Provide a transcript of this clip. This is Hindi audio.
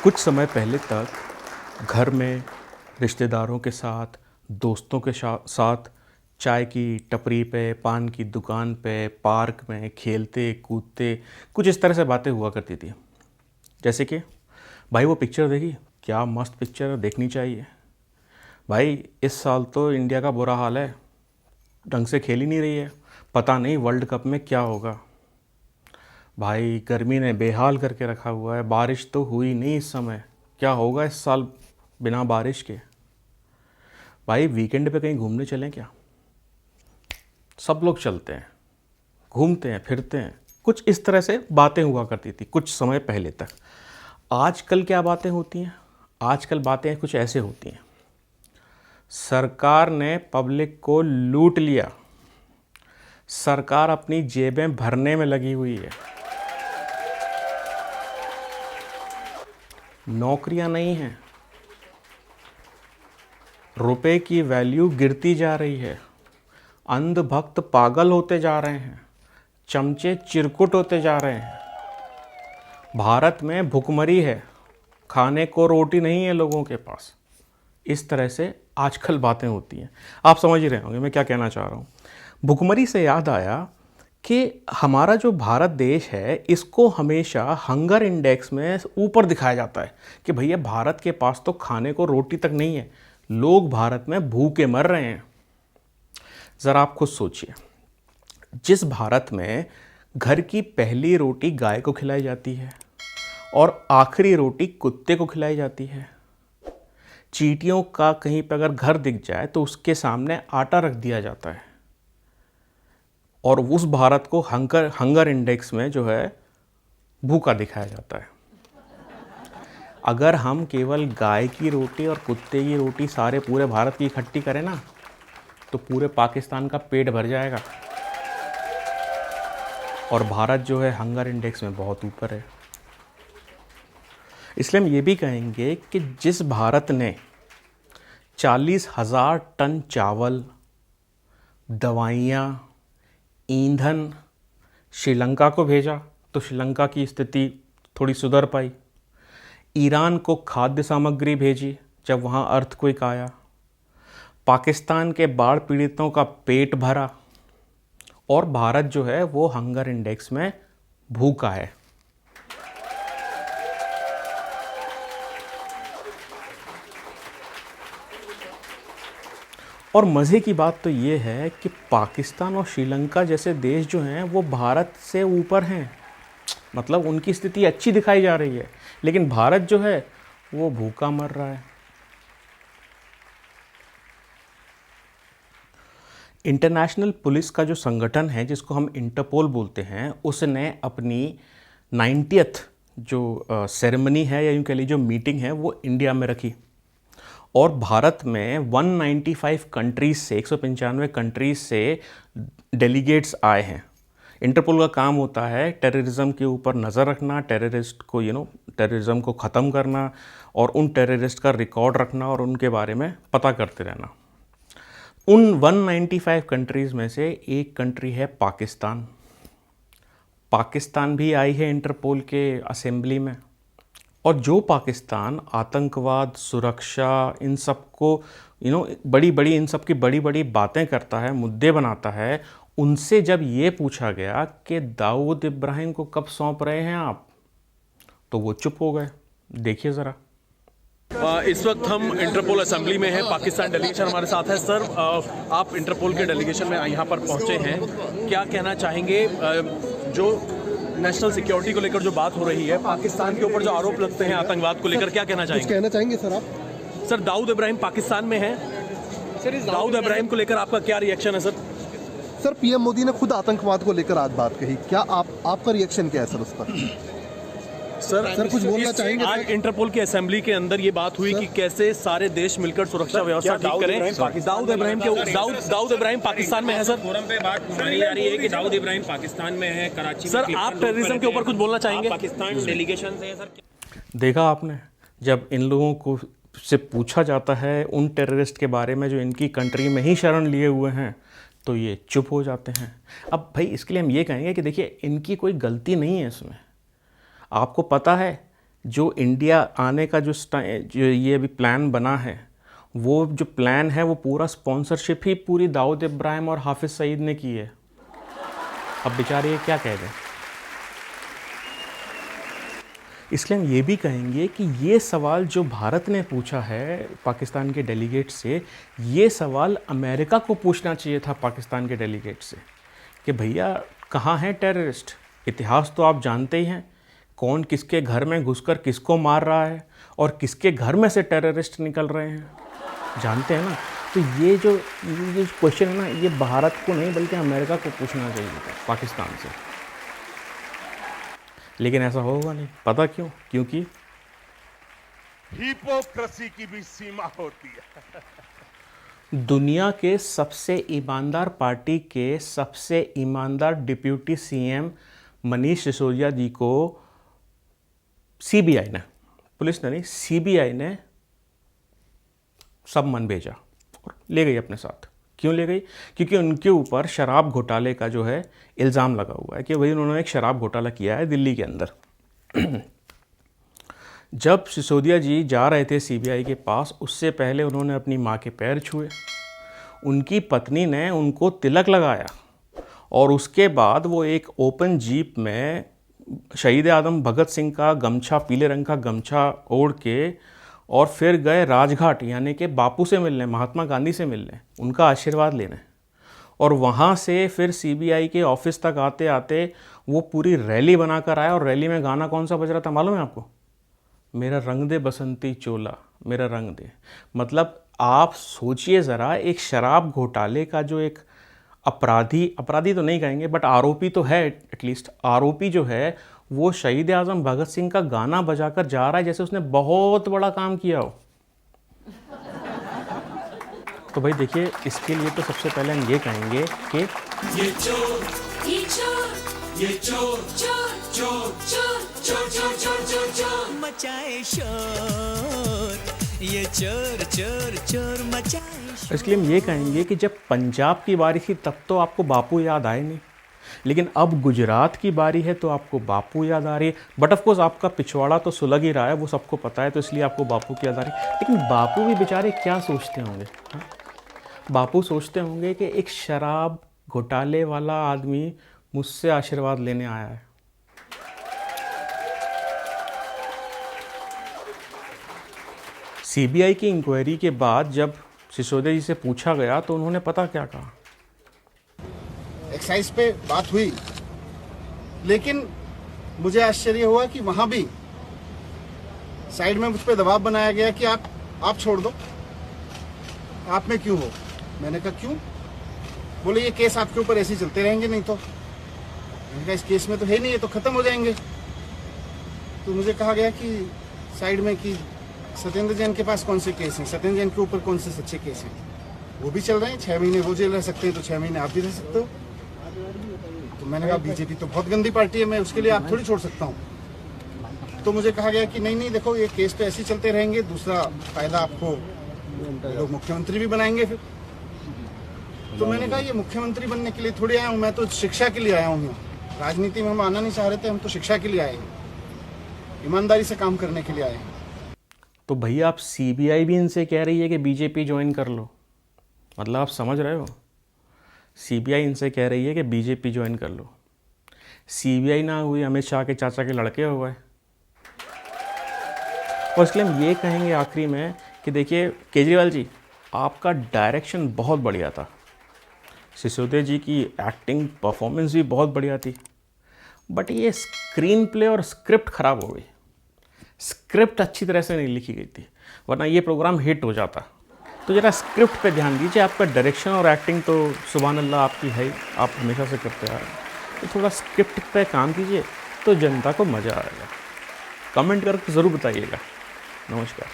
कुछ समय पहले तक घर में रिश्तेदारों के साथ, दोस्तों के साथ चाय की टपरी पे, पान की दुकान पे, पार्क में खेलते कूदते कुछ इस तरह से बातें हुआ करती थी। जैसे कि भाई वो पिक्चर देखी, क्या मस्त पिक्चर है, देखनी चाहिए। भाई इस साल तो इंडिया का बुरा हाल है, ढंग से खेल ही नहीं रही है, पता नहीं वर्ल्ड कप में क्या होगा। भाई गर्मी ने बेहाल करके रखा हुआ है, बारिश तो हुई नहीं इस समय, क्या होगा इस साल बिना बारिश के। भाई वीकेंड पे कहीं घूमने चलें क्या? सब लोग चलते हैं, घूमते हैं, फिरते हैं। कुछ इस तरह से बातें हुआ करती थी कुछ समय पहले तक। आजकल क्या बातें होती हैं? आजकल बातें कुछ ऐसे होती हैं, सरकार ने पब्लिक को लूट लिया, सरकार अपनी जेबें भरने में लगी हुई है, नौकरियां नहीं हैं, रुपए की वैल्यू गिरती जा रही है, अंधभक्त पागल होते जा रहे हैं, चमचे चिरकुट होते जा रहे हैं, भारत में भुखमरी है, खाने को रोटी नहीं है लोगों के पास। इस तरह से आजकल बातें होती हैं। आप समझ ही रहे होंगे मैं क्या कहना चाह रहा हूँ। भुखमरी से याद आया कि हमारा जो भारत देश है इसको हमेशा हंगर इंडेक्स में ऊपर दिखाया जाता है कि भैया भारत के पास तो खाने को रोटी तक नहीं है, लोग भारत में भूखे मर रहे हैं। ज़रा आप खुद सोचिए, जिस भारत में घर की पहली रोटी गाय को खिलाई जाती है और आखिरी रोटी कुत्ते को खिलाई जाती है, चींटियों का कहीं पर अगर घर दिख जाए तो उसके सामने आटा रख दिया जाता है, और उस भारत को हंगर इंडेक्स में जो है भूखा दिखाया जाता है। अगर हम केवल गाय की रोटी और कुत्ते की रोटी सारे पूरे भारत की इकट्ठी करें ना, तो पूरे पाकिस्तान का पेट भर जाएगा। और भारत जो है हंगर इंडेक्स में बहुत ऊपर है। इसलिए हम ये भी कहेंगे कि जिस भारत ने 40,000 टन चावल, दवाइयाँ, ईंधन श्रीलंका को भेजा तो श्रीलंका की स्थिति थोड़ी सुधर पाई। ईरान को खाद्य सामग्री भेजी जब वहाँ अर्थक्वेक आया। पाकिस्तान के बाढ़ पीड़ितों का पेट भरा, और भारत जो है वो हंगर इंडेक्स में भूखा है। और मज़े की बात तो ये है कि पाकिस्तान और श्रीलंका जैसे देश जो हैं वो भारत से ऊपर हैं, मतलब उनकी स्थिति अच्छी दिखाई जा रही है, लेकिन भारत जो है वो भूखा मर रहा है। इंटरनेशनल पुलिस का जो संगठन है जिसको हम इंटरपोल बोलते हैं, उसने अपनी 90th जो सेरेमनी है या यूँ कह लीजिए जो मीटिंग है वो इंडिया में रखी, और भारत में 195 कंट्रीज़ से 195 कंट्रीज़ से डेलीगेट्स आए हैं। इंटरपोल का काम होता है टेररिज्म के ऊपर नज़र रखना, टेररिस्ट को टेररिज्म को ख़त्म करना, और उन टेररिस्ट का रिकॉर्ड रखना और उनके बारे में पता करते रहना। उन 195 कंट्रीज़ में से एक कंट्री है पाकिस्तान। पाकिस्तान भी आई है इंटरपोल के असेंबली में, और जो पाकिस्तान आतंकवाद, सुरक्षा, इन सब को बड़ी बड़ी इन सब की बड़ी बड़ी बातें करता है, मुद्दे बनाता है, उनसे जब ये पूछा गया कि दाऊद इब्राहिम को कब सौंप रहे हैं आप, तो वो चुप हो गए। देखिए ज़रा। इस वक्त हम इंटरपोल असेंबली में हैं। पाकिस्तान डेलीगेशन हमारे साथ है। सर, आप इंटरपोल के डेलीगेशन में यहाँ पर पहुँचे हैं, क्या कहना चाहेंगे? जो नेशनल सिक्योरिटी को लेकर जो बात हो रही है, पाकिस्तान के ऊपर जो आरोप लगते हैं आतंकवाद को लेकर, क्या कहना चाहेंगे? कुछ कहना चाहेंगे सर आप? सर, दाऊद इब्राहिम पाकिस्तान में है। सर, इस दाऊद इब्राहिम को लेकर आपका क्या रिएक्शन है? सर, पीएम मोदी ने खुद आतंकवाद को लेकर आज बात कही, क्या आपका रिएक्शन क्या है सर उस पर? सर कुछ बोलना चाहेंगे? आज इंटरपोल की असेंबली के अंदर ये बात हुई कि कैसे सारे देश मिलकर सुरक्षा व्यवस्था ठीक करें। दाऊद इब्राहिम पाकिस्तान में है। सर, फोरम पे बात मानी जा रही है कि दाऊद इब्राहिम पाकिस्तान में है, कराची में। सर, आप टेररिज्म के ऊपर कुछ बोलना चाहेंगे? पाकिस्तान डेलीगेशन से है सर। देखा आपने, जब इन लोगों को से पूछा जाता है उन टेररिस्ट के बारे में जो इनकी कंट्री में ही शरण लिए हुए हैं, तो ये चुप हो जाते हैं। अब भाई इसके लिए हम ये कहेंगे कि देखिए इनकी कोई गलती नहीं है इसमें। आपको पता है जो इंडिया आने का जो ये अभी प्लान बना है, वो जो प्लान है वो पूरा स्पॉन्सरशिप ही पूरी दाऊद इब्राहिम और हाफिज़ सईद ने की है। अब बेचारे ये क्या कह रहे हैं। इसलिए हम ये भी कहेंगे कि ये सवाल जो भारत ने पूछा है पाकिस्तान के डेलीगेट से, ये सवाल अमेरिका को पूछना चाहिए था पाकिस्तान के डेलीगेट से कि भैया कहाँ हैं टेररिस्ट। इतिहास तो आप जानते ही हैं, कौन किसके घर में घुसकर किसको मार रहा है और किसके घर में से टेररिस्ट निकल रहे हैं, जानते हैं ना। तो ये जो क्वेश्चन है ना, ये भारत को नहीं बल्कि अमेरिका को पूछना चाहिए था पाकिस्तान से। लेकिन ऐसा होगा नहीं। पता क्यों? क्योंकि हिपोक्रेसी की भी सीमा होती है। दुनिया के सबसे ईमानदार पार्टी के सबसे ईमानदार डिप्यूटी सीएम मनीष सिसोदिया जी को सीबीआई ने, पुलिस ने नहीं, सीबीआई ने समन भेजा और ले गई अपने साथ। क्यों ले गई? क्योंकि उनके ऊपर शराब घोटाले का जो है इल्ज़ाम लगा हुआ है कि भाई उन्होंने एक शराब घोटाला किया है दिल्ली के अंदर। जब सिसोदिया जी जा रहे थे सीबीआई के पास, उससे पहले उन्होंने अपनी माँ के पैर छुए, उनकी पत्नी ने उनको तिलक लगाया और उसके बाद वो एक ओपन जीप में शहीद आजम भगत सिंह का गमछा, पीले रंग का गमछा ओढ़ के और फिर गए राजघाट, यानी कि बापू से मिलने, महात्मा गांधी से मिलने, उनका आशीर्वाद लेने। और वहाँ से फिर सीबीआई के ऑफिस तक आते आते वो पूरी रैली बनाकर आया। और रैली में गाना कौन सा बज रहा था मालूम है आपको? मेरा रंग दे बसंती चोला, मेरा रंग दे। मतलब आप सोचिए ज़रा, एक शराब घोटाले का जो एक अपराधी तो नहीं कहेंगे बट आरोपी तो है, एटलीस्ट आरोपी जो है वो शहीद आजम भगत सिंह का गाना बजाकर जा रहा है जैसे उसने बहुत बड़ा काम किया हो। तो भाई देखिए, इसके लिए तो सबसे पहले हम ये कहेंगे कि ये चोर, ये चोर, ये चोर, चोर, चोर, चोर, चोर, चोर, चोर, चोर, चोर मचाए शोर, ये चोर, चोर, चोर मचाए शोर। इसलिए हम ये कहेंगे कि जब पंजाब की बारी थी तब तो आपको बापू याद आए नहीं, लेकिन अब गुजरात की बारी है तो आपको बापू याद आ रही है। बट ऑफ कोर्स आपका पिछवाड़ा तो सुलग ही रहा है, वो सबको पता है, तो इसलिए आपको बापू की याद आ रही है। लेकिन बापू भी बेचारे क्या सोचते होंगे? हाँ? बापू सोचते होंगे कि एक शराब घोटाले वाला आदमी मुझसे आशीर्वाद लेने आया है। सीबीआई की इंक्वायरी के बाद जब सिसोदिया जी से पूछा गया तो उन्होंने पता क्या कहा? एक्साइज पे बात हुई, लेकिन मुझे आश्चर्य हुआ कि वहां भी साइड में मुझ पे दबाव बनाया गया कि आप छोड़ दो, आप में क्यों हो। मैंने कहा क्यों? बोले ये केस आपके ऊपर ऐसे ही चलते रहेंगे, नहीं तो। मैंने कहा इस केस में तो है नहीं, ये तो खत्म हो जाएंगे। तो मुझे कहा गया कि साइड में कि सत्येंद्र जैन के पास कौन से केस हैं, सत्येंद्र जैन के ऊपर कौन से सच्चे केस हैं, वो भी चल रहे हैं। 6 महीने वो जेल रह सकते हैं तो 6 महीने आप भी रह सकते हो। तो मैंने कहा बीजेपी तो बहुत गंदी पार्टी है, मैं उसके लिए आप थोड़ी छोड़ सकता हूँ। तो मुझे कहा गया कि नहीं देखो, ये केस तो ऐसे ही चलते रहेंगे, दूसरा फायदा आपको लोग मुख्यमंत्री भी बनाएंगे फिर। तो मैंने कहा ये मुख्यमंत्री बनने के लिए थोड़ी आया हूँ, मैं तो शिक्षा के लिए आया हूँ। राजनीति में हम आना नहीं चाह रहे थे, हम तो शिक्षा के लिए आए हैं, ईमानदारी से काम करने के लिए आए हैं। तो भैया आप सीबीआई भी इनसे कह रही है कि बीजेपी ज्वाइन कर लो, मतलब आप समझ रहे हो? सीबीआई इनसे कह रही है कि बीजेपी ज्वाइन कर लो। सीबीआई ना हुई अमित शाह के चाचा के लड़के हो गए। और इसलिए हम ये कहेंगे आखिरी में कि देखिए केजरीवाल जी, आपका डायरेक्शन बहुत बढ़िया था, सिसोदिया जी की एक्टिंग परफॉर्मेंस भी बहुत बढ़िया थी, बट ये स्क्रीन प्ले और स्क्रिप्ट ख़राब हो गई। स्क्रिप्ट अच्छी तरह से नहीं लिखी गई थी, वरना ये प्रोग्राम हिट हो जाता। तो ज़रा स्क्रिप्ट पे ध्यान दीजिए। आपका डायरेक्शन और एक्टिंग तो सुभान अल्लाह आपकी है ही, आप हमेशा से करते आ रहे हैं। तो थोड़ा स्क्रिप्ट पे काम कीजिए तो जनता को मज़ा आएगा। कमेंट करके ज़रूर बताइएगा। नमस्कार।